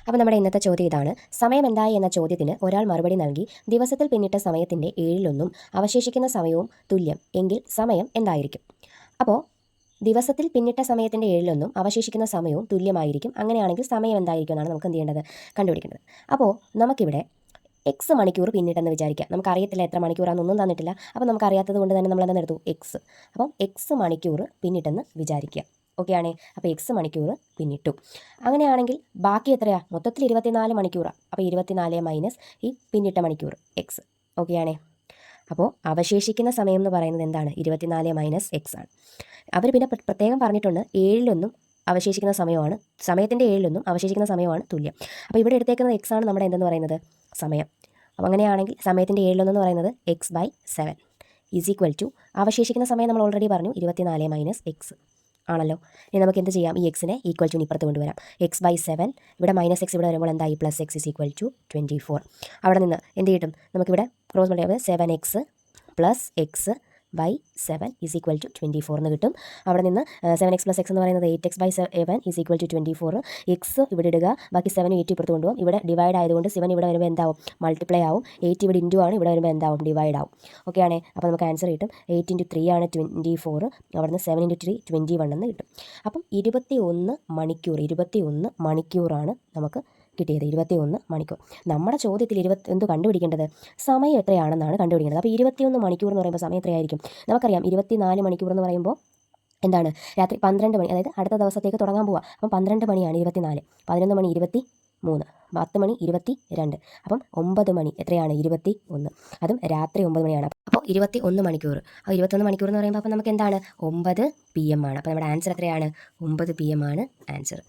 അപ്പോൾ നമ്മുടെ ഇന്നത്തെ ചോദ്യം ഇതാണ്. സമയം എന്തായി എന്ന ചോദ്യത്തിന് ഒരാൾ മറുപടി നൽകി ദിവസത്തിൽ പിന്നിട്ട സമയത്തിൻ്റെ 1/7 അവശേഷിക്കുന്ന സമയവും തുല്യം എങ്കിൽ സമയം എന്തായിരിക്കും? അപ്പോൾ ദിവസത്തിൽ പിന്നിട്ട സമയത്തിൻ്റെ 1/7 അവശേഷിക്കുന്ന സമയവും തുല്യമായിരിക്കും. അങ്ങനെയാണെങ്കിൽ സമയം എന്തായിരിക്കും എന്നാണ് നമുക്ക് എന്ത് ചെയ്യേണ്ടത്, കണ്ടുപിടിക്കേണ്ടത്. അപ്പോൾ നമുക്കിവിടെ എക്സ് മണിക്കൂർ പിന്നിട്ടെന്ന് വിചാരിക്കുക. നമുക്കറിയത്തില്ല എത്ര മണിക്കൂറാണെന്നൊന്നും തന്നിട്ടില്ല. അപ്പോൾ നമുക്കറിയാത്തത് കൊണ്ട് തന്നെ നമ്മൾ എന്താ എടുത്തു, എക്സ്. അപ്പം എക്സ് മണിക്കൂർ പിന്നിട്ടെന്ന് വിചാരിക്കുക. ഓക്കെ ആണേ. അപ്പോൾ എക്സ് മണിക്കൂർ പിന്നിട്ടു. അങ്ങനെയാണെങ്കിൽ ബാക്കി എത്രയാണ്? മൊത്തത്തിൽ 24 മണിക്കൂറാണ്. അപ്പോൾ 24 മൈനസ് ഈ പിന്നിട്ട മണിക്കൂർ എക്സ്. ഓക്കെ ആണേ. അപ്പോൾ അവശേഷിക്കുന്ന സമയം എന്ന് പറയുന്നത് എന്താണ്? 24 മൈനസ് എക്സ് ആണ്. അവർ പിന്നെ പ്രത്യേകം പറഞ്ഞിട്ടുണ്ട് 1/7 അവശേഷിക്കുന്ന സമയമാണ്, സമയത്തിൻ്റെ 1/7 അവശേഷിക്കുന്ന സമയമാണ് തുല്യം. അപ്പോൾ ഇവിടെ എടുത്തേക്കുന്നത് എക്സ് ആണ് നമ്മുടെ എന്തെന്ന് പറയുന്നത്, സമയം. അപ്പോൾ അങ്ങനെയാണെങ്കിൽ സമയത്തിൻ്റെ 1/7 എന്ന് പറയുന്നത് x/7 ഈസ് ഈക്വൽ ടു അവശേഷിക്കുന്ന സമയം നമ്മൾ ഓൾറെഡി പറഞ്ഞു 24 മൈനസ് എക്സ് ആണല്ലോ. ഇനി നമുക്ക് എന്ത് ചെയ്യാം, ഈ എക്സിനെ ഈക്വൽ ടു ഇപ്പുറത്ത് കൊണ്ടുവരാം. x/7 ഇവിടെ മൈനസ് എക്സ് ഇവിടെ വരുമ്പോൾ എന്തായി, plus x is equal to 24. അവിടെ നിന്ന് എന്ത് കിട്ടും, നമുക്കിവിടെ cross multiply 7x plus x by 7 is equal to 24 എന്ന് കിട്ടും. അവിടെ നിന്ന് 7x പ്ലസ് എക്സ് എന്ന് പറയുന്നത് 8x/7 is equal to 24. X ഇവിടെ ഇടുക, ബാക്കി 7 8 ഇപ്പുറത്ത് കൊണ്ടുപോകും. ഇവിടെ ഡിവൈഡ് ആയതുകൊണ്ട് 7 ഇവിടെ വരുമ്പോൾ എന്താവും, മൾട്ടിപ്ലൈ ആവും. 8 ഇവിടെ ഇൻറ്റു ആണ്, ഇവിടെ വരുമ്പോൾ എന്താവും, ഡിവൈഡ് ആവും. ഓക്കെ ആണേ. അപ്പോൾ നമുക്ക് ആൻസർ കിട്ടും 8 × 3 ആണ് 24. അവിടെ നിന്ന് 7 × 3 21 എന്ന് കിട്ടും. അപ്പം 21 മണിക്കൂറാണ് നമുക്ക് കിട്ടിയത്. 21 മണിക്കൂർ. നമ്മുടെ ചോദ്യത്തിൽ എന്ത് കണ്ടുപിടിക്കേണ്ടത്, സമയം എത്രയാണെന്നാണ് കണ്ടുപിടിക്കേണ്ടത്. അപ്പോൾ 21 മണിക്കൂർ എന്ന് പറയുമ്പോൾ സമയം എത്രയായിരിക്കും? നമുക്കറിയാം 24 മണിക്കൂർ എന്ന് പറയുമ്പോൾ എന്താണ്, രാത്രി 12 മണി, അതായത് അടുത്ത ദിവസത്തേക്ക് തുടങ്ങാൻ പോവുക. അപ്പം 12 മണിയാണ് 24, 11 മണി 23, 10 മണി 22, അപ്പം 9 മണി എത്രയാണ്, 21, അതും രാത്രി 9 മണിയാണ്. അപ്പോൾ 21 മണിക്കൂർ. അപ്പോൾ 21 മണിക്കൂർ എന്ന് പറയുമ്പോൾ അപ്പോൾ നമുക്ക് എന്താണ്, 9 PM ആണ്. അപ്പോൾ നമ്മുടെ ആൻസർ എത്രയാണ്, 9 PM ആണ് ആൻസർ.